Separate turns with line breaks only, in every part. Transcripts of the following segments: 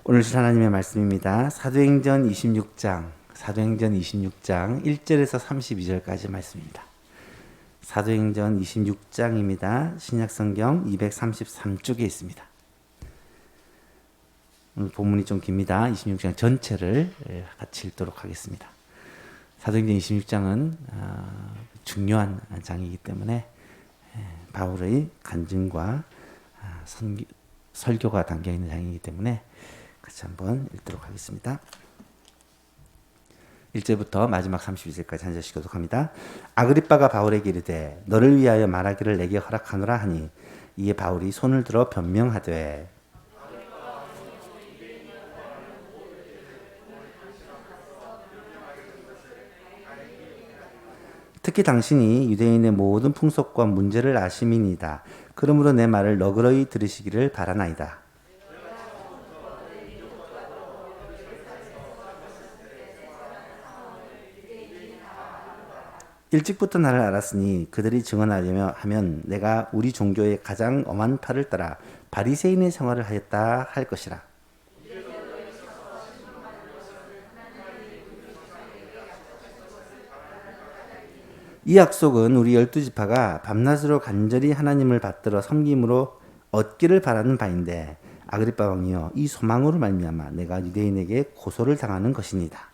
오늘 하나님의 말씀입니다. 사도행전 26장 1절에서 32절까지 말씀입니다. 사도행전 26장입니다. 신약성경 233쪽에 있습니다. 오늘 본문이 좀 깁니다. 26장 전체를 같이 읽도록 하겠습니다. 사도행전 26장은 중요한 장이기 때문에 바울의 간증과 설교가 담겨있는 장이기 때문에 같이 한번 읽도록 하겠습니다. 1절부터 마지막 32절까지 한 절씩 교독합니다. 아그리빠가 바울에게 이르되 너를 위하여 말하기를 내게 허락하노라 하니 이에 바울이 손을 들어 변명하되 특히 당신이 유대인의 모든 풍속과 문제를 아심이니이다. 그러므로 내 말을 너그러이 들으시기를 바라나이다. 일찍부터 나를 알았으니 그들이 증언하려며 하면 내가 우리 종교의 가장 엄한 팔을 따라 바리새인의 생활을 하였다 할 것이라. 이 약속은 우리 12지파가 밤낮으로 간절히 하나님을 받들어 섬김으로 얻기를 바라는 바인데 아그리빠 왕이여 이 소망으로 말미암아 내가 유대인에게 고소를 당하는 것이니이다.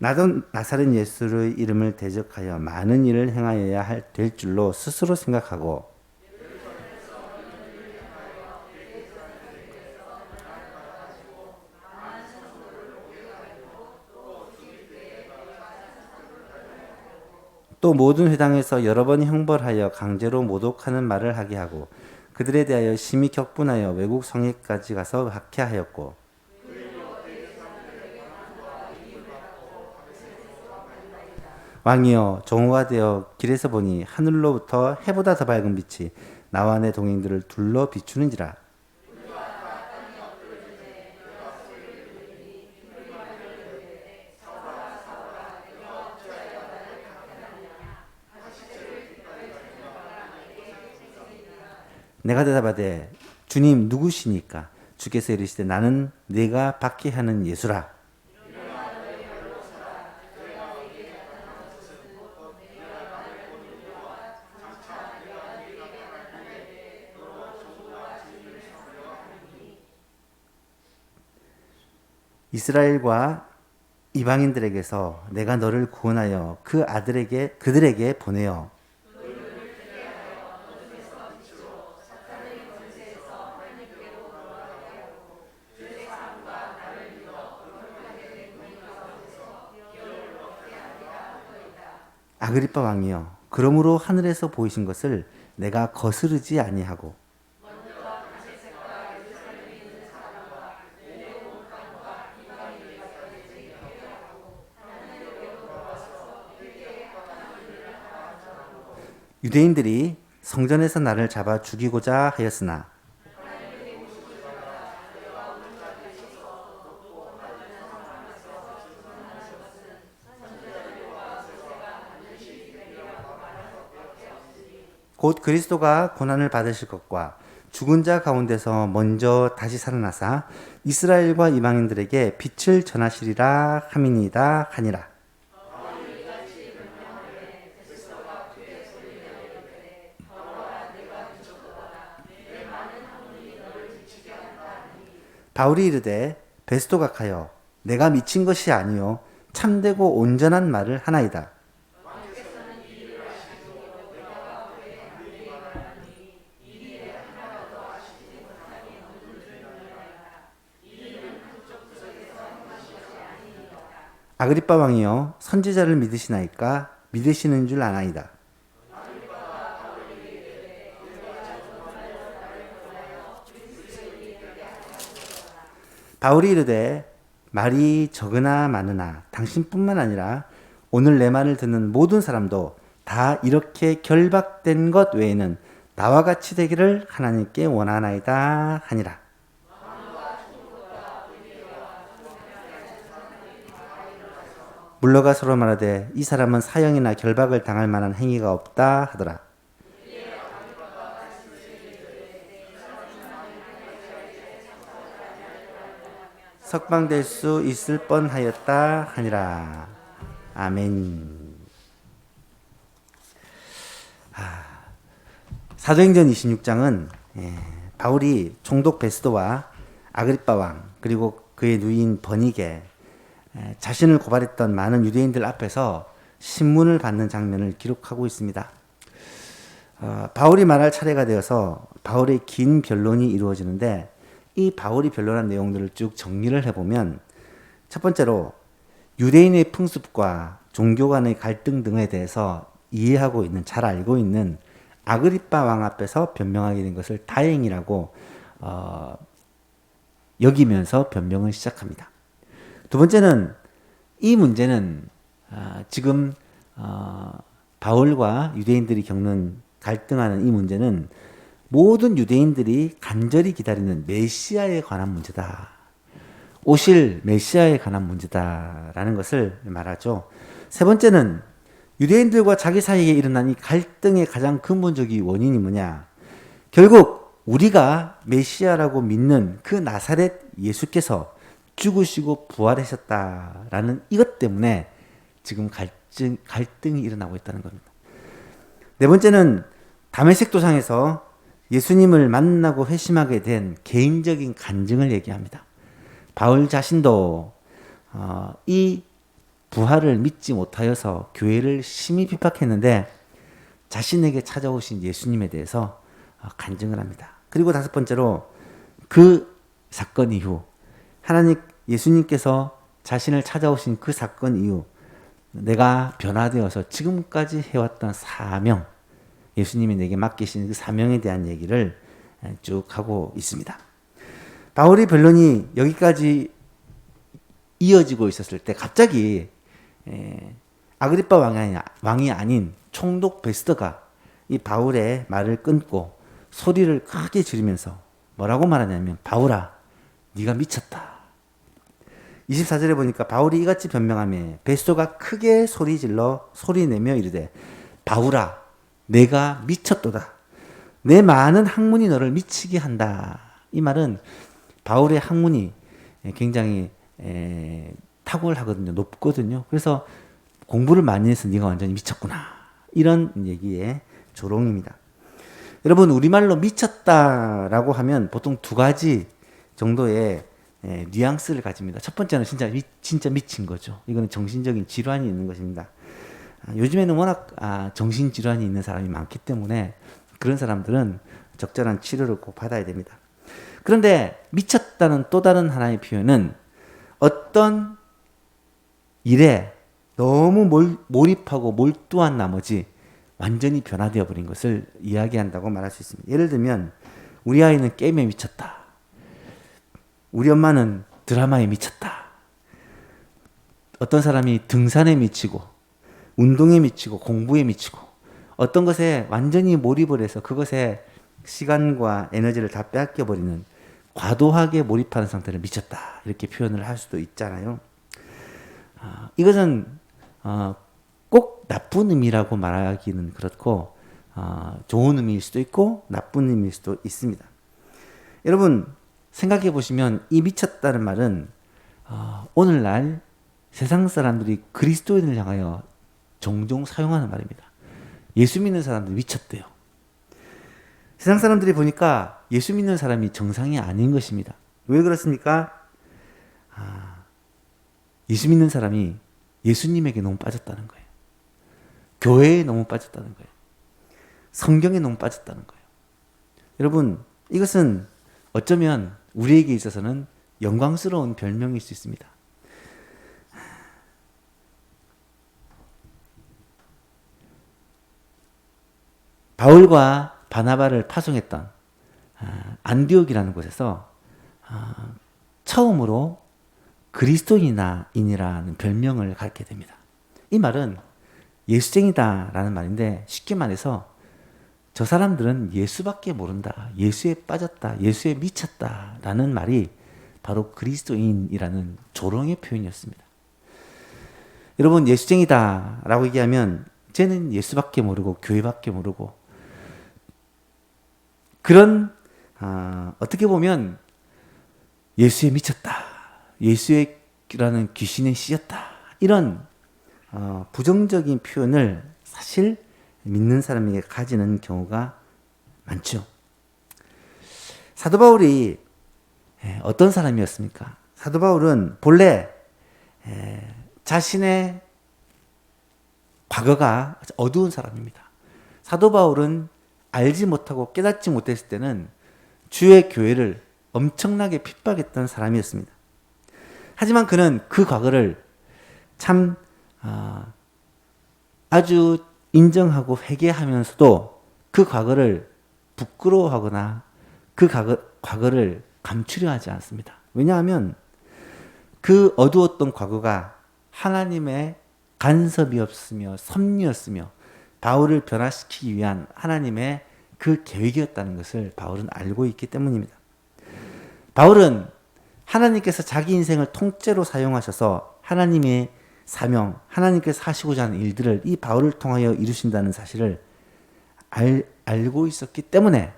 나도 나사렛 예수의 이름을 대적하여 많은 일을 행하여야 될 줄로 스스로 생각하고 또 모든 회당에서 여러 번 형벌하여 강제로 모독하는 말을 하게 하고 그들에 대하여 심히 격분하여 외국 성에까지 가서 학해하였고 왕이여 정오가 되어 길에서 보니 하늘로부터 해보다 더 밝은 빛이 나와 내 동행들을 둘러 비추는지라. 내가 대답하되 주님 누구시니까? 주께서 이르시되 나는 네가 박해하는 예수라. 이스라엘과 이방인들에게서 내가 너를 구원하여 그들에게 보내어 아그리빠 왕이여 그러므로 하늘에서 보이신 것을 내가 거스르지 아니하고 유대인들이 성전에서 나를 잡아 죽이고자 하였으나 곧 그리스도가 고난을 받으실 것과 죽은 자 가운데서 먼저 다시 살아나사 이스라엘과 이방인들에게 빛을 전하시리라 함이니이다 하니라. 바울이 이르되 베스도 각하여 내가 미친 것이 아니요 참되고 온전한 말을 하나이다. 아그리빠 왕이여 선지자를 믿으시나이까? 믿으시는 줄 아나이다. 바울이 이르되 말이 적으나 많으나 당신뿐만 아니라 오늘 내 말을 듣는 모든 사람도 다 이렇게 결박된 것 외에는 나와 같이 되기를 하나님께 원하나이다 하니라. 물러가 서로 말하되 이 사람은 사형이나 결박을 당할 만한 행위가 없다 하더라. 석방될 수 있을 뻔하였다 하니라. 아멘. 사도행전 26장은 바울이 총독 베스도와 아그리빠 왕 그리고 그의 누이인 버니게 자신을 고발했던 많은 유대인들 앞에서 신문을 받는 장면을 기록하고 있습니다. 바울이 말할 차례가 되어서 바울의 긴 변론이 이루어지는데, 이 바울이 변론한 내용들을 쭉 정리를 해보면, 첫 번째로 유대인의 풍습과 종교 간의 갈등 등에 대해서 이해하고 있는, 잘 알고 있는 아그리빠 왕 앞에서 변명하게 된 것을 다행이라고 여기면서 변명을 시작합니다. 두 번째는 이 문제는 지금 바울과 유대인들이 겪는 갈등하는 이 문제는 모든 유대인들이 간절히 기다리는 메시아에 관한 문제다. 오실 메시아에 관한 문제다라는 것을 말하죠. 세 번째는 유대인들과 자기 사이에 일어난 이 갈등의 가장 근본적인 원인이 뭐냐? 결국 우리가 메시아라고 믿는 그 나사렛 예수께서 죽으시고 부활하셨다라는 이것 때문에 지금 갈등이 일어나고 있다는 겁니다. 네 번째는 다메섹 도상에서 예수님을 만나고 회심하게 된 개인적인 간증을 얘기합니다. 바울 자신도 이 부활을 믿지 못하여서 교회를 심히 비판했는데 자신에게 찾아오신 예수님에 대해서 간증을 합니다. 그리고 다섯 번째로 그 사건 이후 예수님께서 자신을 찾아오신 그 사건 이후 내가 변화되어서 지금까지 해왔던 사명, 예수님이 내게 맡기신 그 사명에 대한 얘기를 쭉 하고 있습니다. 바울의 변론이 여기까지 이어지고 있었을 때 갑자기 아그리빠 왕이 아닌 총독 베스더가 이 바울의 말을 끊고 소리를 크게 지르면서 뭐라고 말하냐면, 바울아, 네가 미쳤다. 24절에 보니까 바울이 이같이 변명하며 베스더가 크게 소리내며 이르되, 바울아, 내가 미쳤도다. 내 많은 학문이 너를 미치게 한다. 이 말은 바울의 학문이 굉장히 탁월하거든요. 높거든요. 그래서 공부를 많이 해서 네가 완전히 미쳤구나. 이런 얘기의 조롱입니다. 여러분, 우리말로 미쳤다라고 하면 보통 두 가지 정도의 뉘앙스를 가집니다. 첫 번째는 진짜 미친 거죠. 이거는 정신적인 질환이 있는 것입니다. 요즘에는 워낙 정신질환이 있는 사람이 많기 때문에 그런 사람들은 적절한 치료를 꼭 받아야 됩니다. 그런데 미쳤다는 또 다른 하나의 표현은 어떤 일에 너무 몰입하고 몰두한 나머지 완전히 변화되어 버린 것을 이야기한다고 말할 수 있습니다. 예를 들면 우리 아이는 게임에 미쳤다. 우리 엄마는 드라마에 미쳤다. 어떤 사람이 등산에 미치고 운동에 미치고 공부에 미치고 어떤 것에 완전히 몰입을 해서 그것에 시간과 에너지를 다 빼앗겨 버리는 과도하게 몰입하는 상태를 미쳤다. 이렇게 표현을 할 수도 있잖아요. 이것은 꼭 나쁜 의미라고 말하기는 그렇고 좋은 의미일 수도 있고 나쁜 의미일 수도 있습니다. 여러분 생각해 보시면 이 미쳤다는 말은 오늘날 세상 사람들이 그리스도인을 향하여 종종 사용하는 말입니다. 예수 믿는 사람들이 미쳤대요. 세상 사람들이 보니까 예수 믿는 사람이 정상이 아닌 것입니다. 왜 그렇습니까? 예수 믿는 사람이 예수님에게 너무 빠졌다는 거예요. 교회에 너무 빠졌다는 거예요. 성경에 너무 빠졌다는 거예요. 여러분, 이것은 어쩌면 우리에게 있어서는 영광스러운 별명일 수 있습니다. 바울과 바나바를 파송했던 안디옥이라는 곳에서 처음으로 그리스도인이라는 별명을 갖게 됩니다. 이 말은 예수쟁이다라는 말인데 쉽게 말해서 저 사람들은 예수밖에 모른다, 예수에 빠졌다, 예수에 미쳤다라는 말이 바로 그리스도인이라는 조롱의 표현이었습니다. 여러분, 예수쟁이다라고 얘기하면 쟤는 예수밖에 모르고 교회밖에 모르고 그런 어떻게 보면 예수에 미쳤다, 예수라는 귀신에 씌였다. 이런 부정적인 표현을 사실 믿는 사람에게 가지는 경우가 많죠. 사도 바울이 어떤 사람이었습니까? 사도 바울은 본래 자신의 과거가 어두운 사람입니다. 사도 바울은 알지 못하고 깨닫지 못했을 때는 주의 교회를 엄청나게 핍박했던 사람이었습니다. 하지만 그는 그 과거를 참 아주 인정하고 회개하면서도 그 과거를 부끄러워하거나 그 과거를 감추려 하지 않습니다. 왜냐하면 그 어두웠던 과거가 하나님의 간섭이었으며 섭리였으며 바울을 변화시키기 위한 하나님의 그 계획이었다는 것을 바울은 알고 있기 때문입니다. 바울은 하나님께서 자기 인생을 통째로 사용하셔서 하나님의 사명, 하나님께서 하시고자 하는 일들을 이 바울을 통하여 이루신다는 사실을 알고 있었기 때문에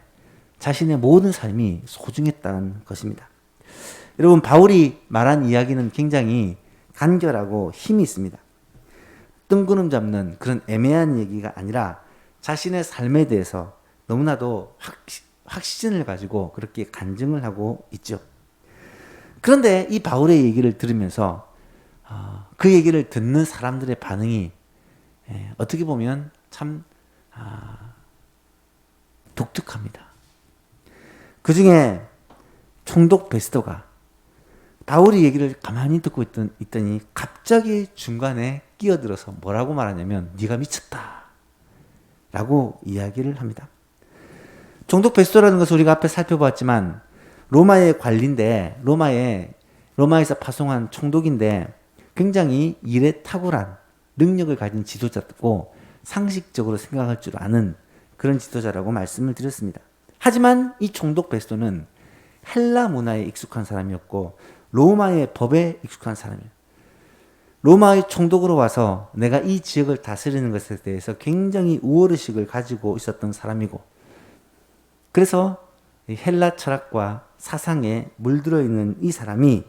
자신의 모든 삶이 소중했다는 것입니다. 여러분, 바울이 말한 이야기는 굉장히 간결하고 힘이 있습니다. 뜬구름 잡는 그런 애매한 얘기가 아니라 자신의 삶에 대해서 너무나도 확신을 가지고 그렇게 간증을 하고 있죠. 그런데 이 바울의 얘기를 들으면서 그 얘기를 듣는 사람들의 반응이 어떻게 보면 참 독특합니다. 그 중에 총독 베스도가 바울이 얘기를 가만히 듣고 있더니 갑자기 중간에 끼어들어서 뭐라고 말하냐면 네가 미쳤다 라고 이야기를 합니다. 총독 베스도라는 것을 우리가 앞에 살펴봤지만 로마의 관리인데 로마에서 파송한 총독인데 굉장히 일에 탁월한 능력을 가진 지도자고 상식적으로 생각할 줄 아는 그런 지도자라고 말씀을 드렸습니다. 하지만 이 총독 베스도는 헬라 문화에 익숙한 사람이었고 로마의 법에 익숙한 사람이에요. 로마의 총독으로 와서 내가 이 지역을 다스리는 것에 대해서 굉장히 우월의식을 가지고 있었던 사람이고 그래서 헬라 철학과 사상에 물들어 있는 이 사람이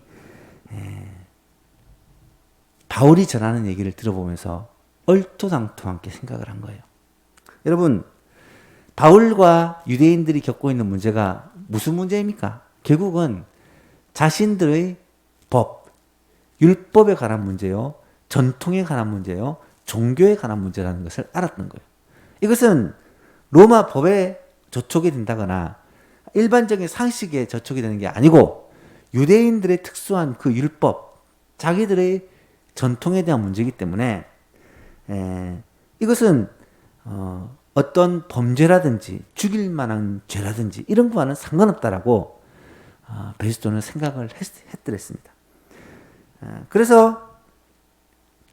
바울이 전하는 얘기를 들어보면서 얼토당토하게 생각을 한 거예요. 여러분, 바울과 유대인들이 겪고 있는 문제가 무슨 문제입니까? 결국은 자신들의 법, 율법에 관한 문제요, 전통에 관한 문제요, 종교에 관한 문제라는 것을 알았던 거예요. 이것은 로마 법에 저촉이 된다거나 일반적인 상식에 저촉이 되는 게 아니고 유대인들의 특수한 그 율법, 자기들의 전통에 대한 문제이기 때문에 이것은 어떤 범죄라든지 죽일 만한 죄라든지 이런 거와는 상관없다라고 베스도는 생각을 했더랬습니다. 그래서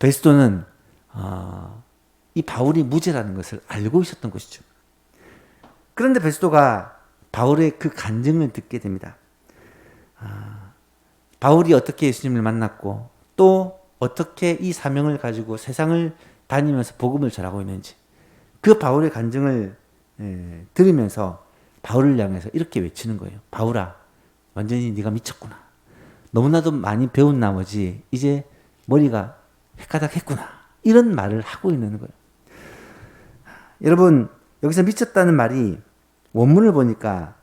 베스도는 이 바울이 무죄라는 것을 알고 있었던 것이죠. 그런데 베스도가 바울의 그 간증을 듣게 됩니다. 바울이 어떻게 예수님을 만났고 또 어떻게 이 사명을 가지고 세상을 다니면서 복음을 전하고 있는지 그 바울의 간증을 들으면서 바울을 향해서 이렇게 외치는 거예요. 바울아, 완전히 네가 미쳤구나. 너무나도 많이 배운 나머지 이제 머리가 헷가닥했구나. 이런 말을 하고 있는 거예요. 여러분, 여기서 미쳤다는 말이 원문을 보니까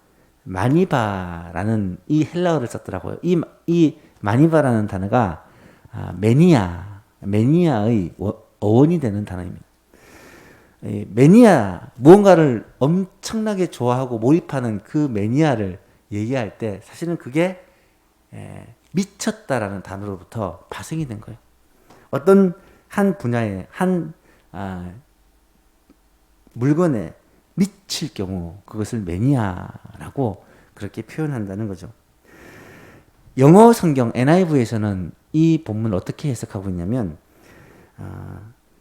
마니바라는 이 헬라어를 썼더라고요. 이 마니바라는 단어가 매니아의 어원이 되는 단어입니다. 매니아, 무언가를 엄청나게 좋아하고 몰입하는 그 매니아를 얘기할 때 사실은 그게 미쳤다라는 단어로부터 파생이 된 거예요. 어떤 한 분야에 한 물건에 미칠 경우 그것을 매니아라고 그렇게 표현한다는 거죠. 영어 성경 NIV에서는 이 본문을 어떻게 해석하고 있냐면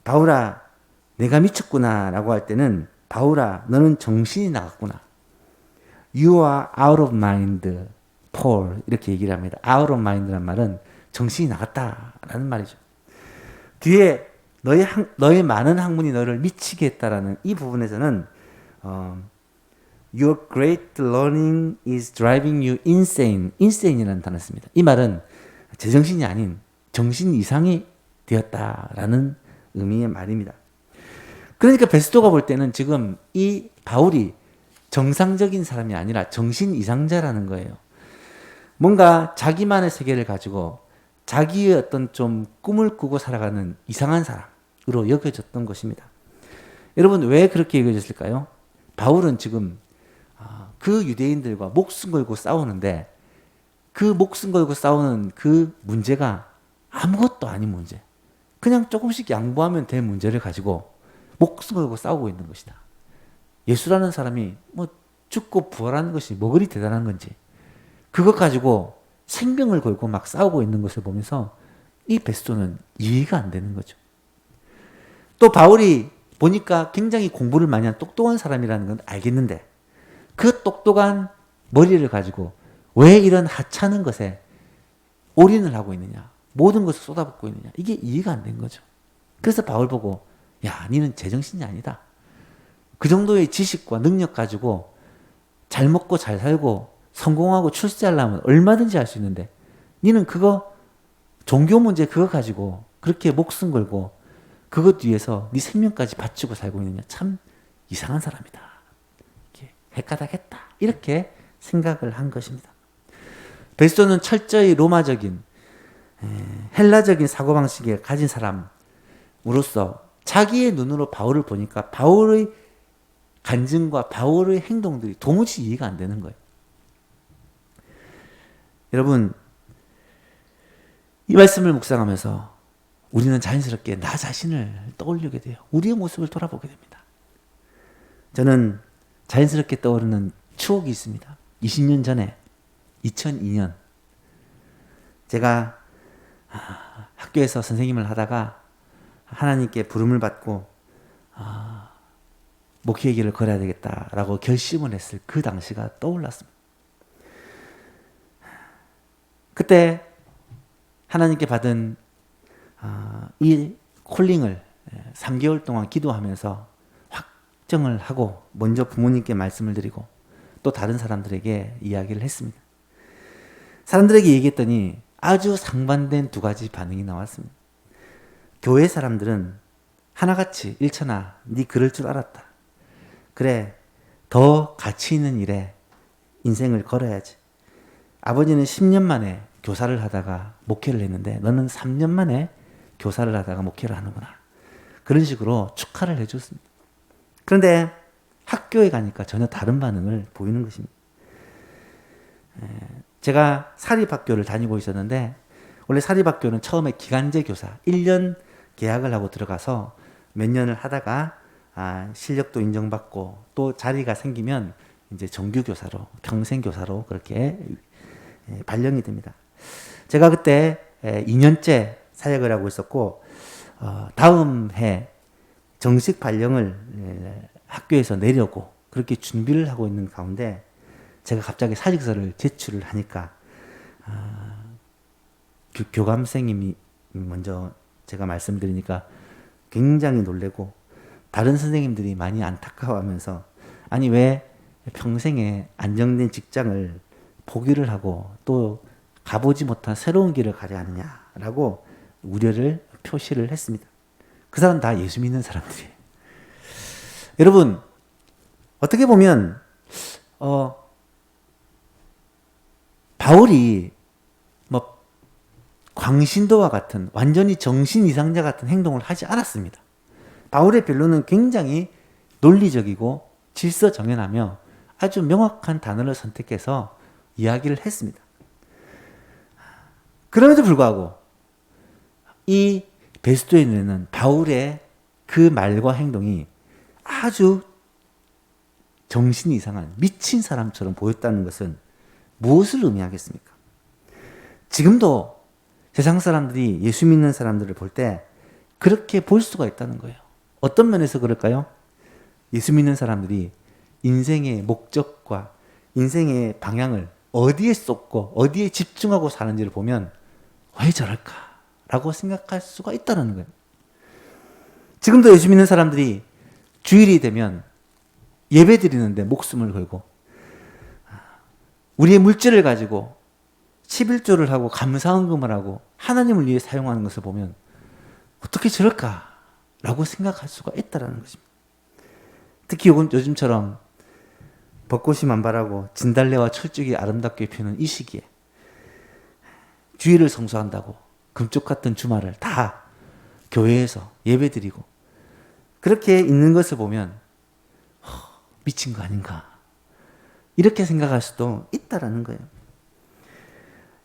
바울아 내가 미쳤구나 라고 할 때는 바울아 너는 정신이 나갔구나. You are out of mind, Paul 이렇게 얘기를 합니다. out of mind라는 말은 정신이 나갔다라는 말이죠. 뒤에 너의 많은 학문이 너를 미치게 했다라는 이 부분에서는 Your great learning is driving you insane. insane이라는 단어를 씁니다. 이 말은 제정신이 아닌 정신 이상이 되었다라는 의미의 말입니다. 그러니까 베스토가 볼 때는 지금 이 바울이 정상적인 사람이 아니라 정신 이상자라는 거예요. 뭔가 자기만의 세계를 가지고 자기의 어떤 좀 꿈을 꾸고 살아가는 이상한 사람으로 여겨졌던 것입니다. 여러분, 왜 그렇게 여겨졌을까요? 바울은 지금 그 유대인들과 목숨 걸고 싸우는데, 그 목숨 걸고 싸우는 그 문제가 아무것도 아닌 문제, 그냥 조금씩 양보하면 될 문제를 가지고 목숨 걸고 싸우고 있는 것이다. 예수라는 사람이 뭐 죽고 부활하는 것이 뭐 그리 대단한 건지, 그것 가지고 생명을 걸고 막 싸우고 있는 것을 보면서 이 베스토는 이해가 안 되는 거죠. 또 바울이 보니까 굉장히 공부를 많이 한 똑똑한 사람이라는 건 알겠는데, 그 똑똑한 머리를 가지고 왜 이런 하찮은 것에 올인을 하고 있느냐, 모든 것을 쏟아붓고 있느냐, 이게 이해가 안 된 거죠. 그래서 바울 보고, 야, 니는 제정신이 아니다. 그 정도의 지식과 능력 가지고 잘 먹고 잘 살고 성공하고 출세하려면 얼마든지 할 수 있는데, 니는 그거 종교 문제 그거 가지고 그렇게 목숨 걸고 그것 위해서 네 생명까지 바치고 살고 있느냐, 참 이상한 사람이다. 이렇게 헷가닥했다. 이렇게 생각을 한 것입니다. 베스토는 철저히 로마적인 헬라적인 사고방식을 가진 사람으로서 자기의 눈으로 바울을 보니까 바울의 간증과 바울의 행동들이 도무지 이해가 안 되는 거예요. 여러분, 이 말씀을 묵상하면서 우리는 자연스럽게 나 자신을 떠올리게 돼요. 우리의 모습을 돌아보게 됩니다. 저는 자연스럽게 떠오르는 추억이 있습니다. 20년 전에 2002년 제가 학교에서 선생님을 하다가 하나님께 부름을 받고 목회의 길을 걸어야 되겠다라고 결심을 했을 그 당시가 떠올랐습니다. 그때 하나님께 받은 이 콜링을 3개월 동안 기도하면서 확정을 하고 먼저 부모님께 말씀을 드리고 또 다른 사람들에게 이야기를 했습니다. 사람들에게 얘기했더니 아주 상반된 두 가지 반응이 나왔습니다. 교회 사람들은 하나같이 일천아, 네 그럴 줄 알았다. 그래, 더 가치 있는 일에 인생을 걸어야지. 아버지는 10년 만에 교사를 하다가 목회를 했는데 너는 3년 만에 교사를 하다가 목회를 하는구나. 그런 식으로 축하를 해줬습니다. 그런데 학교에 가니까 전혀 다른 반응을 보이는 것입니다. 제가 사립학교를 다니고 있었는데, 원래 사립학교는 처음에 기간제 교사 1년 계약을 하고 들어가서 몇 년을 하다가 실력도 인정받고 또 자리가 생기면 이제 정규 교사로, 평생 교사로 그렇게 발령이 됩니다. 제가 그때 2년째 사역을 하고 있었고, 다음 해 정식 발령을 학교에서 내려고 그렇게 준비를 하고 있는 가운데 제가 갑자기 사직서를 제출을 하니까 교감생님이 먼저 제가 말씀드리니까 굉장히 놀래고 다른 선생님들이 많이 안타까워하면서, 아니 왜 평생에 안정된 직장을 포기를 하고 또 가보지 못한 새로운 길을 가려 하느냐라고 우려를 표시를 했습니다. 그 사람 다 예수 믿는 사람들이에요. 여러분, 어떻게 보면 바울이 뭐 광신도와 같은 완전히 정신 이상자 같은 행동을 하지 않았습니다. 바울의 변론은 굉장히 논리적이고 질서정연하며 아주 명확한 단어를 선택해서 이야기를 했습니다. 그럼에도 불구하고 이 베스토의 눈에는 바울의 그 말과 행동이 아주 정신이 이상한 미친 사람처럼 보였다는 것은 무엇을 의미하겠습니까? 지금도 세상 사람들이 예수 믿는 사람들을 볼 때 그렇게 볼 수가 있다는 거예요. 어떤 면에서 그럴까요? 예수 믿는 사람들이 인생의 목적과 인생의 방향을 어디에 쏟고 어디에 집중하고 사는지를 보면 왜 저럴까라고 생각할 수가 있다는 거예요. 지금도 예수 믿는 사람들이 주일이 되면 예배 드리는데 목숨을 걸고 우리의 물질을 가지고 11조를 하고 감사헌금을 하고 하나님을 위해 사용하는 것을 보면 어떻게 저럴까라고 생각할 수가 있다라는 것입니다. 특히 요즘처럼 벚꽃이 만발하고 진달래와 철쭉이 아름답게 피우는 이 시기에 주일을 성수한다고 금쪽 같은 주말을 다 교회에서 예배드리고 그렇게 있는 것을 보면 미친 거 아닌가 이렇게 생각할 수도 있다라는 거예요.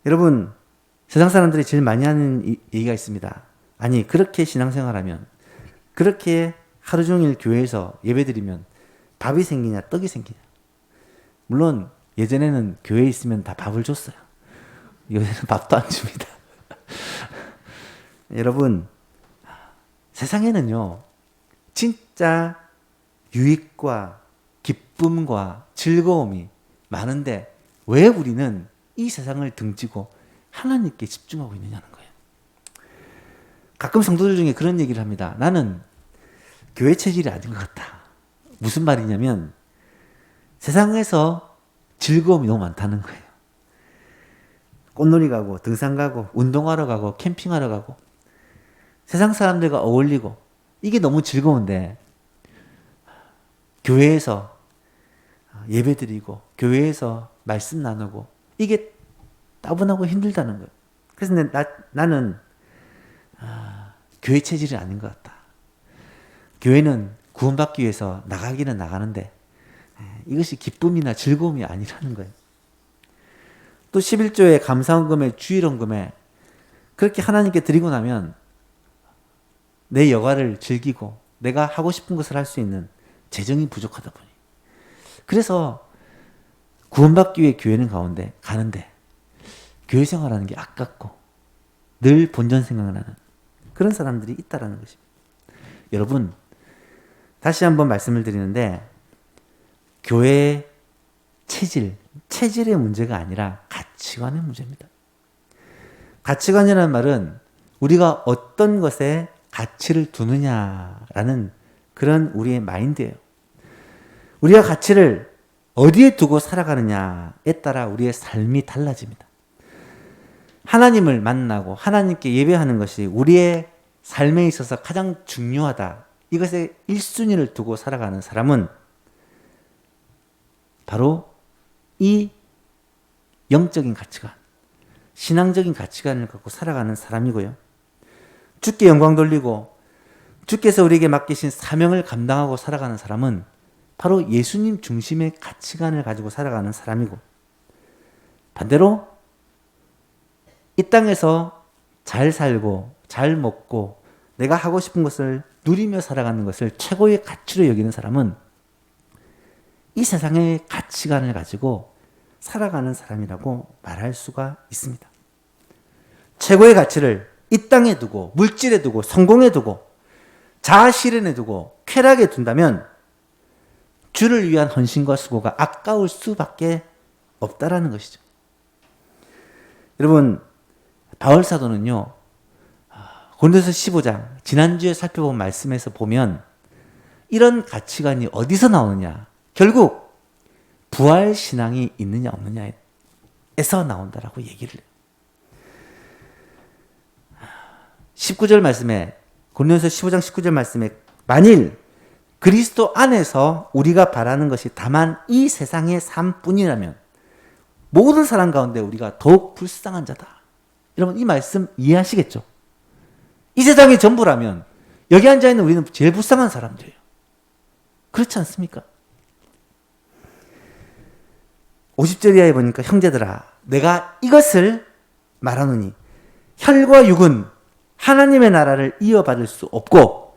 여러분, 세상 사람들이 제일 많이 하는 얘기가 있습니다. 아니, 그렇게 신앙생활하면, 그렇게 하루 종일 교회에서 예배드리면 밥이 생기냐 떡이 생기냐. 물론 예전에는 교회에 있으면 다 밥을 줬어요. 요새는 밥도 안 줍니다. 여러분, 세상에는요 진짜 유익과 기쁨과 즐거움이 많은데 왜 우리는 이 세상을 등지고 하나님께 집중하고 있느냐는 거예요. 가끔 성도들 중에 그런 얘기를 합니다. 나는 교회 체질이 아닌 것 같다. 무슨 말이냐면 세상에서 즐거움이 너무 많다는 거예요. 꽃놀이 가고 등산 가고 운동하러 가고 캠핑하러 가고 세상 사람들과 어울리고 이게 너무 즐거운데 교회에서 예배드리고 교회에서 말씀 나누고 이게 따분하고 힘들다는 거예요. 그래서 나는 교회 체질이 아닌 것 같다. 교회는 구원받기 위해서 나가기는 나가는데 이것이 기쁨이나 즐거움이 아니라는 거예요. 또 11조의 감사헌금에 주일헌금에 그렇게 하나님께 드리고 나면 내 여가를 즐기고 내가 하고 싶은 것을 할 수 있는 재정이 부족하다 보니 그래서 구원받기 위해 교회는 가는데 교회 생활하는 게 아깝고 늘 본전 생각을 하는 그런 사람들이 있다라는 것입니다. 여러분, 다시 한번 말씀을 드리는데 교회의 체질의 문제가 아니라 가치관의 문제입니다. 가치관이라는 말은 우리가 어떤 것에 가치를 두느냐라는 그런 우리의 마인드예요. 우리가 가치를 어디에 두고 살아가느냐에 따라 우리의 삶이 달라집니다. 하나님을 만나고 하나님께 예배하는 것이 우리의 삶에 있어서 가장 중요하다. 이것에 1순위를 두고 살아가는 사람은 바로 이 영적인 가치관, 신앙적인 가치관을 갖고 살아가는 사람이고요. 주께 영광 돌리고 주께서 우리에게 맡기신 사명을 감당하고 살아가는 사람은 바로 예수님 중심의 가치관을 가지고 살아가는 사람이고 반대로 이 땅에서 잘 살고 잘 먹고 내가 하고 싶은 것을 누리며 살아가는 것을 최고의 가치로 여기는 사람은 이 세상의 가치관을 가지고 살아가는 사람이라고 말할 수가 있습니다. 최고의 가치를 이 땅에 두고 물질에 두고 성공에 두고 자아 실현에 두고 쾌락에 둔다면 주를 위한 헌신과 수고가 아까울 수밖에 없다라는 것이죠. 여러분, 바울 사도는요 고린도서 15장 지난주에 살펴본 말씀에서 보면 이런 가치관이 어디서 나오느냐, 결국 부활 신앙이 있느냐 없느냐에서 나온다라고 얘기를 해요. 19절 말씀에 고린도서 15장 19절 말씀에 만일 그리스도 안에서 우리가 바라는 것이 다만 이 세상의 삶뿐이라면 모든 사람 가운데 우리가 더욱 불쌍한 자다. 여러분 이 말씀 이해하시겠죠? 이 세상이 전부라면 여기 앉아있는 우리는 제일 불쌍한 사람들이에요. 그렇지 않습니까? 50절 이하에 보니까 형제들아 내가 이것을 말하노니 혈과 육은 하나님의 나라를 이어받을 수 없고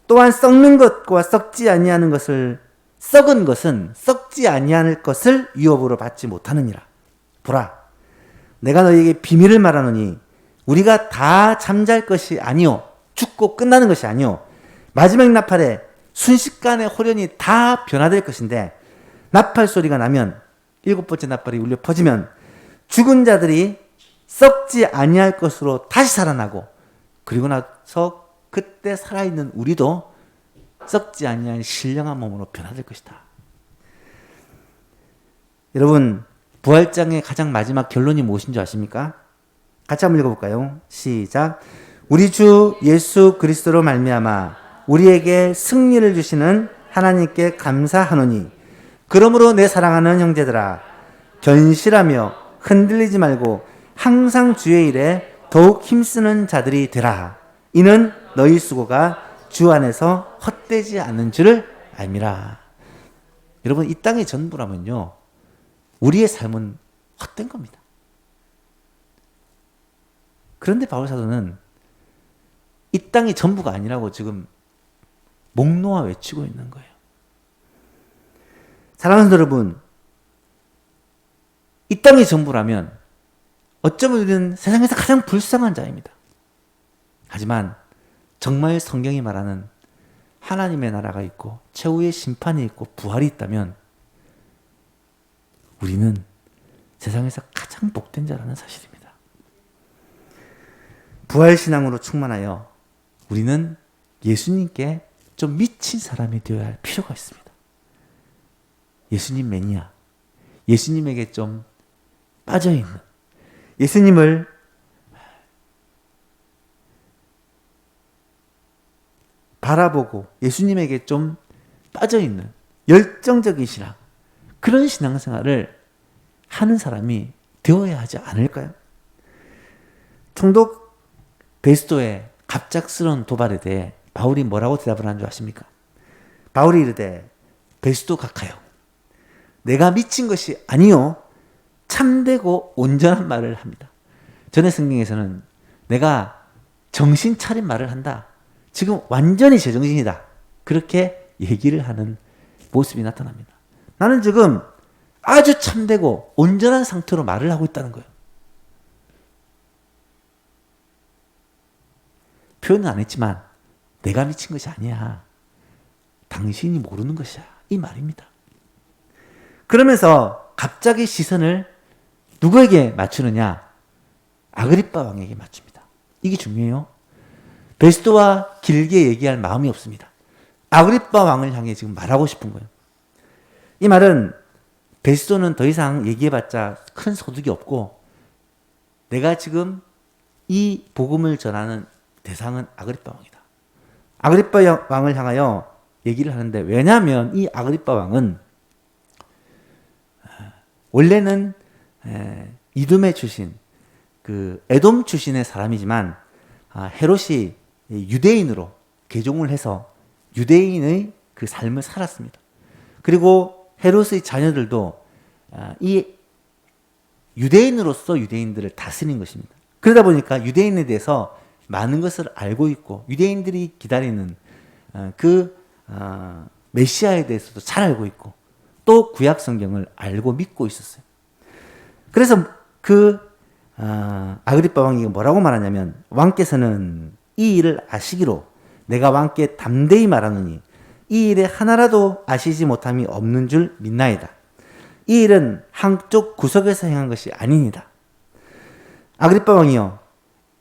또한 썩는 것과 썩지 아니하는 것을 썩은 것은 썩지 아니할 것을 위협으로 받지 못하느니라. 보라 내가 너희에게 비밀을 말하노니 우리가 다 잠잘 것이 아니요 죽고 끝나는 것이 아니요 마지막 나팔에 순식간에 호련히 다 변화될 것인데 나팔 소리가 나면 7번째 나팔이 울려 퍼지면 죽은 자들이 썩지 아니할 것으로 다시 살아나고 그리고 나서 그때 살아있는 우리도 썩지 아니할 신령한 몸으로 변화될 것이다. 여러분 부활장의 가장 마지막 결론이 무엇인 줄 아십니까? 같이 한번 읽어볼까요? 시작. 우리 주 예수 그리스도로 말미암아 우리에게 승리를 주시는 하나님께 감사하노니 그러므로 내 사랑하는 형제들아 견실하며 흔들리지 말고 항상 주의 일에 더욱 힘쓰는 자들이 되라. 이는 너희 수고가 주 안에서 헛되지 않는 줄을 알미라. 여러분, 이 땅의 전부라면요, 우리의 삶은 헛된 겁니다. 그런데 바울 사도는 이 땅이 전부가 아니라고 지금 목 놓아 외치고 있는 거예요. 사랑하는 여러분, 이 땅이 전부라면 어쩌면 우리는 세상에서 가장 불쌍한 자입니다. 하지만 정말 성경이 말하는 하나님의 나라가 있고 최후의 심판이 있고 부활이 있다면 우리는 세상에서 가장 복된 자라는 사실입니다. 부활신앙으로 충만하여 우리는 예수님께 좀 미친 사람이 되어야 할 필요가 있습니다. 예수님 매니아, 예수님에게 좀 빠져있는, 예수님을 바라보고 예수님에게 좀 빠져있는 열정적인 신앙, 그런 신앙생활을 하는 사람이 되어야 하지 않을까요? 총독 베스도의 갑작스러운 도발에 대해 바울이 뭐라고 대답을 하는 줄 아십니까? 바울이 이르되 베스도 각하여 내가 미친 것이 아니요 참되고 온전한 말을 합니다. 전에 성경에서는 내가 정신 차린 말을 한다. 지금 완전히 제정신이다. 그렇게 얘기를 하는 모습이 나타납니다. 나는 지금 아주 참되고 온전한 상태로 말을 하고 있다는 거예요. 표현은 안 했지만 내가 미친 것이 아니야. 당신이 모르는 것이야. 이 말입니다. 그러면서 갑자기 시선을 누구에게 맞추느냐? 아그리빠 왕에게 맞춥니다. 이게 중요해요. 베스도와 길게 얘기할 마음이 없습니다. 아그리빠 왕을 향해 지금 말하고 싶은 거예요. 이 말은 베스도는 더 이상 얘기해봤자 큰 소득이 없고 내가 지금 이 복음을 전하는 대상은 아그리빠 왕이다. 아그리빠 왕을 향하여 얘기를 하는데, 왜냐하면 이 아그리빠 왕은 원래는 이두메 출신, 그 에돔 출신의 사람이지만 헤롯이 유대인으로 개종을 해서 유대인의 그 삶을 살았습니다. 그리고 헤롯의 자녀들도 이 유대인으로서 유대인들을 다스린 것입니다. 그러다 보니까 유대인에 대해서 많은 것을 알고 있고 유대인들이 기다리는 메시아에 대해서도 잘 알고 있고 또 구약 성경을 알고 믿고 있었어요. 그래서 아그리빠 왕이 뭐라고 말하냐면, 왕께서는 이 일을 아시기로 내가 왕께 담대히 말하노니 이 일에 하나라도 아시지 못함이 없는 줄 믿나이다. 이 일은 한쪽 구석에서 행한 것이 아니니다. 아그리빠 왕이요,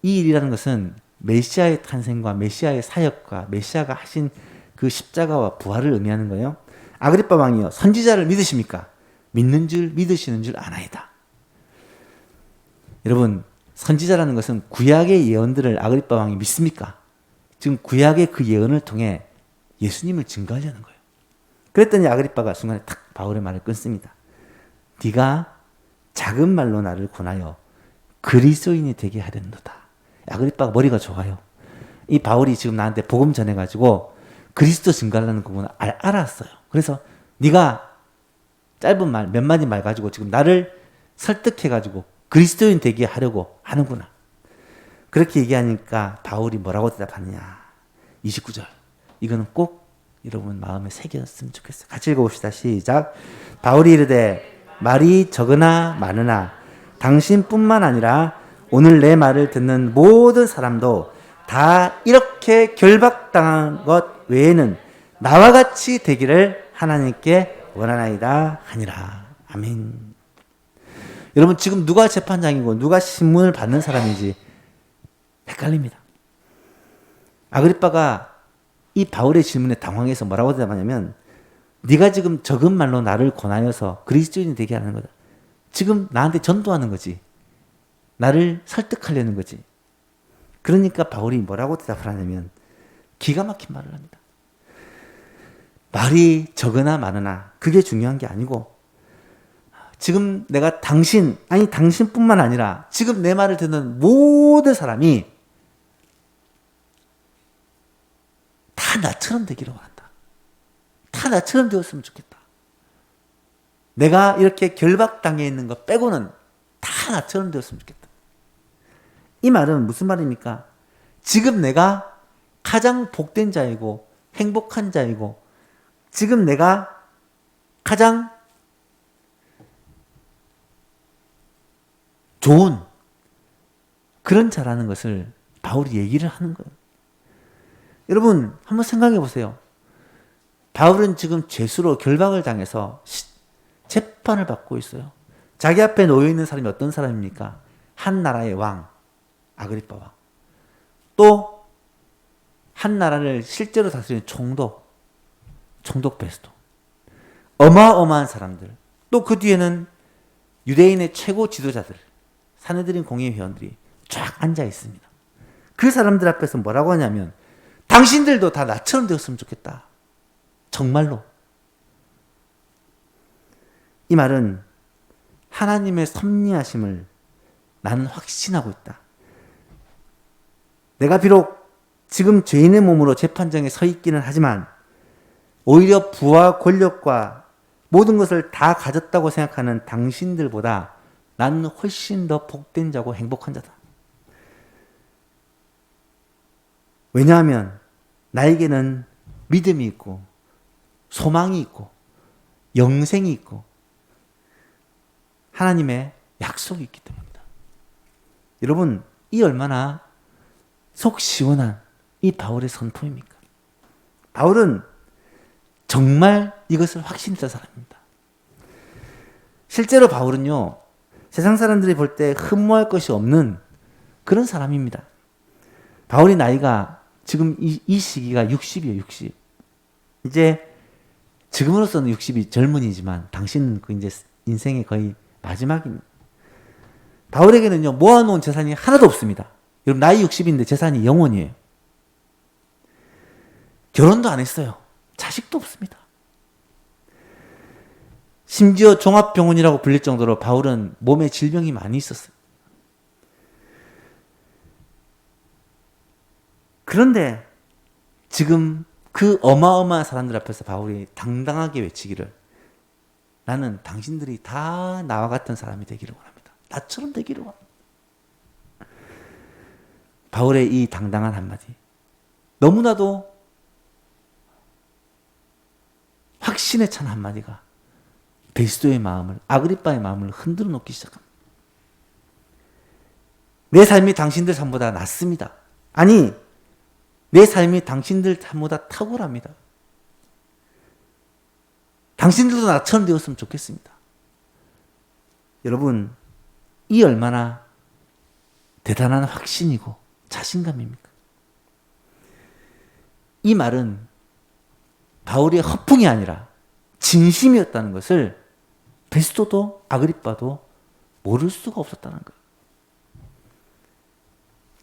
이 일이라는 것은 메시아의 탄생과 메시아의 사역과 메시아가 하신 그 십자가와 부활을 의미하는 거예요. 아그리빠 왕이요, 선지자를 믿으십니까? 믿는 줄 믿으시는 줄 아나이다. 여러분, 선지자라는 것은 구약의 예언들을 아그리빠 왕이 믿습니까? 지금 구약의 그 예언을 통해 예수님을 증거하려는 거예요. 그랬더니 아그리빠가 순간에 탁 바울의 말을 끊습니다. 네가 작은 말로 나를 권하여 그리스도인이 되게 하려는도다. 아그리빠가 머리가 좋아요. 이 바울이 지금 나한테 복음 전해가지고 그리스도 증거하려는 거구나 알았어요. 그래서 네가 짧은 말, 몇 마디 말 가지고 지금 나를 설득해가지고 그리스도인 되게 하려고 하는구나. 그렇게 얘기하니까 바울이 뭐라고 대답하느냐. 29절. 이거는 꼭 여러분 마음에 새겼으면 좋겠어요. 같이 읽어봅시다. 시작. 바울이 이르되 말이 적으나 많으나 당신뿐만 아니라 오늘 내 말을 듣는 모든 사람도 다 이렇게 결박당한 것 외에는 나와 같이 되기를 하나님께 원하나이다 하니라. 아멘. 여러분, 지금 누가 재판장이고 누가 신문을 받는 사람인지 헷갈립니다. 아그리빠가 이 바울의 질문에 당황해서 뭐라고 대답하냐면, 네가 지금 적은 말로 나를 권하여서 그리스도인이 되게 하는 거다. 지금 나한테 전도하는 거지. 나를 설득하려는 거지. 그러니까 바울이 뭐라고 대답을 하냐면 기가 막힌 말을 합니다. 말이 적으나 많으나 그게 중요한 게 아니고 지금 내가 당신뿐만 아니라 지금 내 말을 듣는 모든 사람이 다 나처럼 되기를 원한다. 다 나처럼 되었으면 좋겠다. 내가 이렇게 결박당해 있는 것 빼고는 다 나처럼 되었으면 좋겠다. 이 말은 무슨 말입니까? 지금 내가 가장 복된 자이고 행복한 자이고 지금 내가 가장 좋은 그런 자라는 것을 바울이 얘기를 하는 거예요. 여러분 한번 생각해 보세요. 바울은 지금 죄수로 결박을 당해서 재판을 받고 있어요. 자기 앞에 놓여 있는 사람이 어떤 사람입니까? 한 나라의 왕 아그리빠 왕, 또 한 나라를 실제로 다스리는 총독 베스도, 어마어마한 사람들, 또 그 뒤에는 유대인의 최고 지도자들, 사내들인 공의 회원들이 쫙 앉아 있습니다. 그 사람들 앞에서 뭐라고 하냐면 당신들도 다 나처럼 되었으면 좋겠다. 정말로. 이 말은 하나님의 섭리하심을 나는 확신하고 있다. 내가 비록 지금 죄인의 몸으로 재판정에 서 있기는 하지만 오히려 부와 권력과 모든 것을 다 가졌다고 생각하는 당신들보다 나는 훨씬 더 복된 자고 행복한 자다. 왜냐하면 나에게는 믿음이 있고 소망이 있고 영생이 있고 하나님의 약속이 있기 때문입니다. 여러분, 이 얼마나 속 시원한 이 바울의 선포입니까? 바울은 정말 이것을 확신했던 사람입니다. 실제로 바울은요, 세상 사람들이 볼 때 흠모할 것이 없는 그런 사람입니다. 바울이 나이가 지금 이 시기가 60이에요, 60. 이제 지금으로서는 60이 젊은이지만 당신은 그 이제 인생의 거의 마지막입니다. 바울에게는요, 모아놓은 재산이 하나도 없습니다. 여러분, 나이 60인데 재산이 0원이에요. 결혼도 안 했어요. 자식도 없습니다. 심지어 종합병원이라고 불릴 정도로 바울은 몸에 질병이 많이 있었어요. 그런데 지금 그 어마어마한 사람들 앞에서 바울이 당당하게 외치기를, 나는 당신들이 다 나와 같은 사람이 되기를 원합니다. 나처럼 되기를 원합니다. 바울의 이 당당한 한마디, 너무나도 확신에 찬 한마디가 베스도의 마음을, 아그리빠의 마음을 흔들어 놓기 시작합니다. 내 삶이 당신들 삶보다 낫습니다. 아니, 내 삶이 당신들 삶보다 탁월합니다. 당신들도 나처럼 되었으면 좋겠습니다. 여러분, 이 얼마나 대단한 확신이고 자신감입니까? 이 말은 바울의 허풍이 아니라 진심이었다는 것을 베스도도 아그리빠도 모를 수가 없었다는 거예요.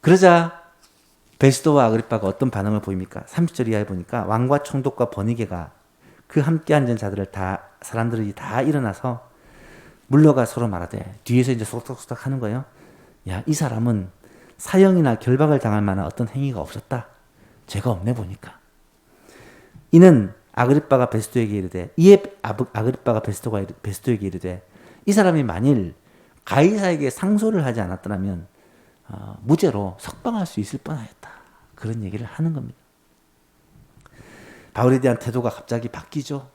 그러자 베스도와 아그리빠가 어떤 반응을 보입니까? 30절 이하에 보니까 왕과 총독과 버니게가 그 함께 앉은 사람들이 다 일어나서 물러가 서로 말하되, 뒤에서 이제 속닥속닥 하는 거예요. 야, 이 사람은 사형이나 결박을 당할 만한 어떤 행위가 없었다. 죄가 없네 보니까. 이는 아그리빠가 베스도에게 이르되, 아그리빠가 베스도에게 이르되, 이 사람이 만일 가이사에게 상소를 하지 않았더라면 무죄로 석방할 수 있을 뻔하였다. 그런 얘기를 하는 겁니다. 바울에 대한 태도가 갑자기 바뀌죠.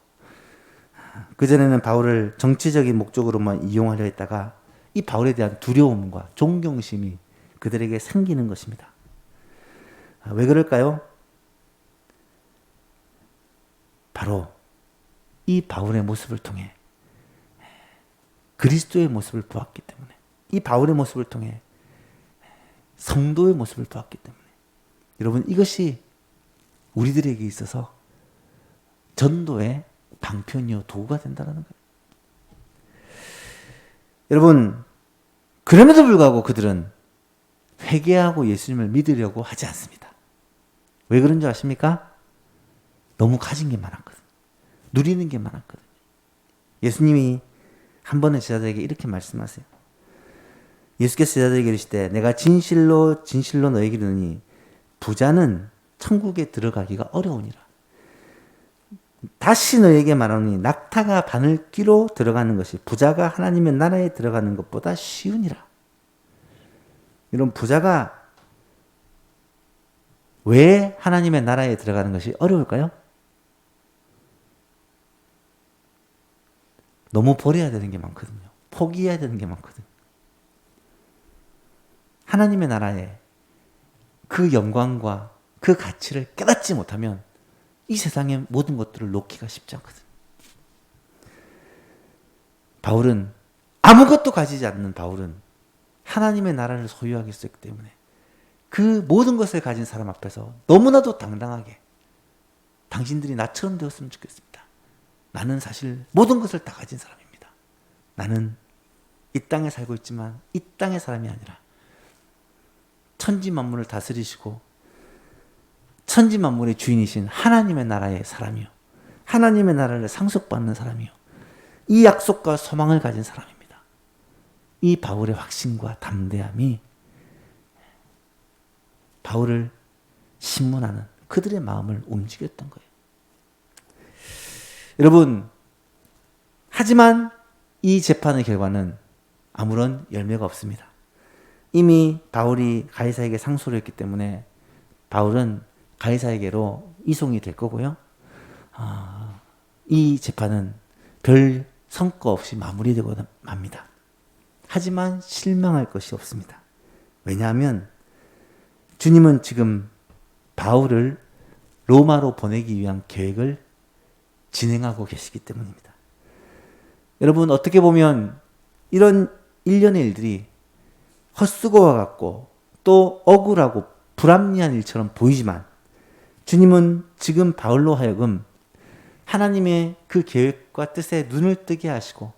그전에는 바울을 정치적인 목적으로만 이용하려 했다가 이 바울에 대한 두려움과 존경심이 그들에게 생기는 것입니다. 왜 그럴까요? 바로 이 바울의 모습을 통해 그리스도의 모습을 보았기 때문에, 이 바울의 모습을 통해 성도의 모습을 보았기 때문에, 여러분, 이것이 우리들에게 있어서 전도의 방편이요 도구가 된다는 거예요. 여러분, 그럼에도 불구하고 그들은 회개하고 예수님을 믿으려고 하지 않습니다. 왜 그런 줄 아십니까? 너무 가진 게 많았거든요. 누리는 게 많았거든요. 예수님이 한 번은 제자들에게 이렇게 말씀하세요. 예수께서 제자들에게 이르시되 내가 진실로 진실로 너에게 이르노니 부자는 천국에 들어가기가 어려우니라. 다시 너에게 말하노니 낙타가 바늘귀로 들어가는 것이 부자가 하나님의 나라에 들어가는 것보다 쉬우니라. 이런 부자가 왜 하나님의 나라에 들어가는 것이 어려울까요? 너무 버려야 되는 게 많거든요. 포기해야 되는 게 많거든요. 하나님의 나라에 그 영광과 그 가치를 깨닫지 못하면 이 세상의 모든 것들을 놓기가 쉽지 않거든요. 바울은 아무것도 가지지 않는 바울은 하나님의 나라를 소유하게 했기 때문에 그 모든 것을 가진 사람 앞에서 너무나도 당당하게 당신들이 나처럼 되었으면 좋겠습니다. 나는 사실 모든 것을 다 가진 사람입니다. 나는 이 땅에 살고 있지만 이 땅의 사람이 아니라 천지 만물을 다스리시고 천지 만물의 주인이신 하나님의 나라의 사람이요. 하나님의 나라를 상속받는 사람이요. 이 약속과 소망을 가진 사람입니다. 이 바울의 확신과 담대함이 바울을 신문하는 그들의 마음을 움직였던 거예요. 여러분, 하지만 이 재판의 결과는 아무런 열매가 없습니다. 이미 바울이 가이사에게 상소를 했기 때문에 바울은 가이사에게로 이송이 될 거고요. 이 재판은 별 성과 없이 마무리되고 맙니다. 하지만 실망할 것이 없습니다. 왜냐하면 주님은 지금 바울을 로마로 보내기 위한 계획을 진행하고 계시기 때문입니다. 여러분, 어떻게 보면 이런 일련의 일들이 헛수고와 같고 또 억울하고 불합리한 일처럼 보이지만 주님은 지금 바울로 하여금 하나님의 그 계획과 뜻에 눈을 뜨게 하시고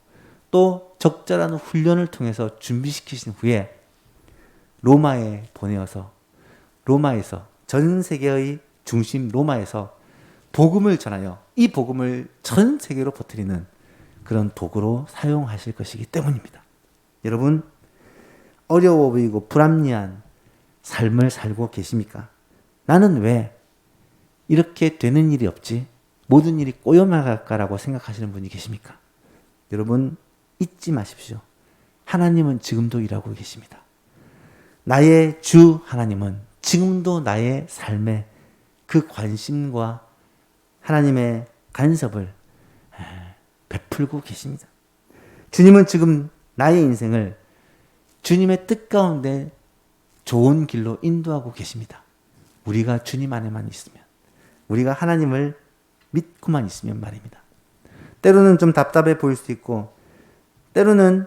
또 적절한 훈련을 통해서 준비시키신 후에 로마에 보내어서 로마에서 전 세계의 중심 로마에서 복음을 전하여 이 복음을 전 세계로 퍼뜨리는 그런 도구로 사용하실 것이기 때문입니다. 여러분, 어려워 보이고 불합리한 삶을 살고 계십니까? 나는 왜 이렇게 되는 일이 없지? 모든 일이 꼬여나갈까라고 생각하시는 분이 계십니까? 여러분, 잊지 마십시오. 하나님은 지금도 일하고 계십니다. 나의 주 하나님은 지금도 나의 삶에 그 관심과 하나님의 간섭을 베풀고 계십니다. 주님은 지금 나의 인생을 주님의 뜻 가운데 좋은 길로 인도하고 계십니다. 우리가 주님 안에만 있으면, 우리가 하나님을 믿고만 있으면 말입니다. 때로는 좀 답답해 보일 수 있고, 때로는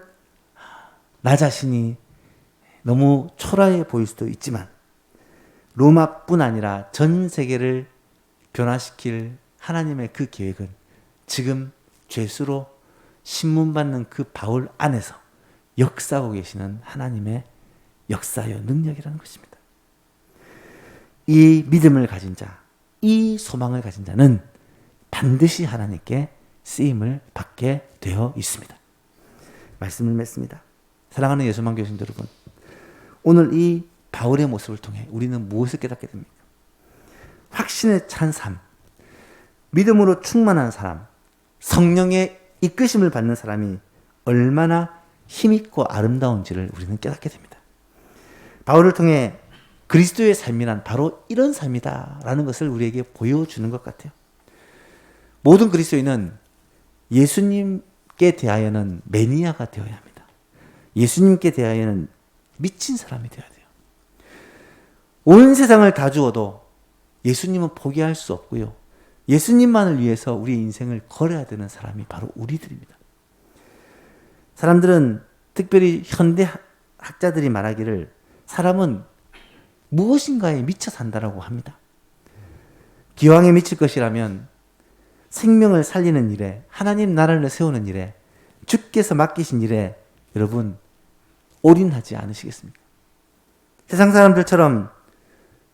나 자신이 너무 초라해 보일 수도 있지만, 로마뿐 아니라 전 세계를 변화시킬 하나님의 그 계획은 지금 죄수로 신문받는 그 바울 안에서 역사하고 계시는 하나님의 역사여 능력이라는 것입니다. 이 믿음을 가진 자, 이 소망을 가진 자는 반드시 하나님께 쓰임을 받게 되어 있습니다. 말씀을 맺습니다. 사랑하는 예수만 교신 여러분, 오늘 이 바울의 모습을 통해 우리는 무엇을 깨닫게 됩니까? 확신에 찬 삶, 믿음으로 충만한 사람, 성령의 이끄심을 받는 사람이 얼마나 힘있고 아름다운지를 우리는 깨닫게 됩니다. 바울을 통해 그리스도의 삶이란 바로 이런 삶이다라는 것을 우리에게 보여주는 것 같아요. 모든 그리스도인은 예수님께 대하여는 매니아가 되어야 합니다. 예수님께 대하여는 미친 사람이 되어야 돼요. 온 세상을 다 주어도 예수님은 포기할 수 없고요. 예수님만을 위해서 우리의 인생을 걸어야 되는 사람이 바로 우리들입니다. 사람들은, 특별히 현대 학자들이 말하기를 사람은 무엇인가에 미쳐 산다라고 합니다. 기왕에 미칠 것이라면 생명을 살리는 일에, 하나님 나라를 세우는 일에, 주께서 맡기신 일에 여러분 올인하지 않으시겠습니까? 세상 사람들처럼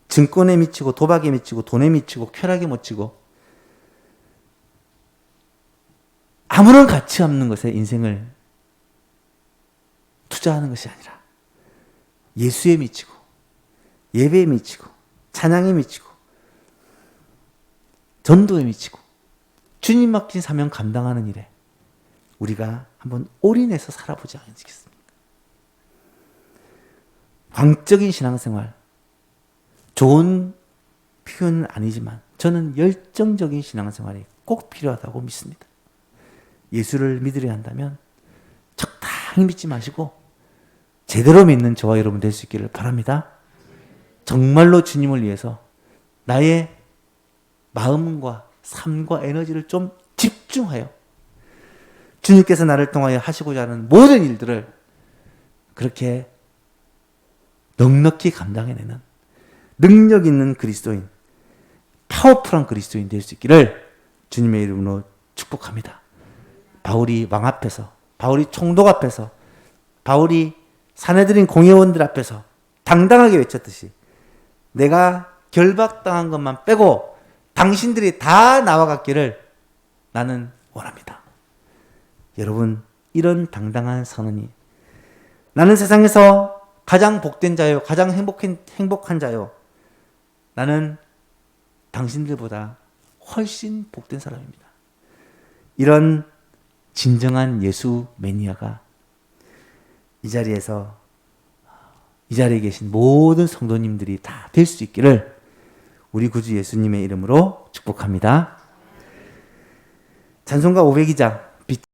증권에 미치고 도박에 미치고 돈에 미치고 쾌락에 미치고 아무런 가치 없는 것에 인생을 투자하는 것이 아니라 예수에 미치고 예배에 미치고 찬양에 미치고 전도에 미치고 주님 맡긴 사명 감당하는 일에 우리가 한번 올인해서 살아보지 않겠습니까? 광적인 신앙생활, 좋은 표현은 아니지만 저는 열정적인 신앙생활이 꼭 필요하다고 믿습니다. 예수를 믿으려 한다면 적당히 믿지 마시고 제대로 믿는 저와 여러분 될 수 있기를 바랍니다. 정말로 주님을 위해서 나의 마음과 삶과 에너지를 좀 집중하여 주님께서 나를 통하여 하시고자 하는 모든 일들을 그렇게 넉넉히 감당해내는 능력 있는 그리스도인, 파워풀한 그리스도인 될 수 있기를 주님의 이름으로 축복합니다. 바울이 왕 앞에서, 바울이 총독 앞에서, 바울이 사내들인 공회원들 앞에서 당당하게 외쳤듯이 내가 결박당한 것만 빼고 당신들이 다 나와갔기를 나는 원합니다. 여러분, 이런 당당한 선언이 나는 세상에서 가장 복된 자요, 가장 행복한 자요. 나는 당신들보다 훨씬 복된 사람입니다. 이런 진정한 예수 매니아가 이 자리에 계신 모든 성도님들이 다 될 수 있기를 우리 구주 예수님의 이름으로 축복합니다. 찬송가 502장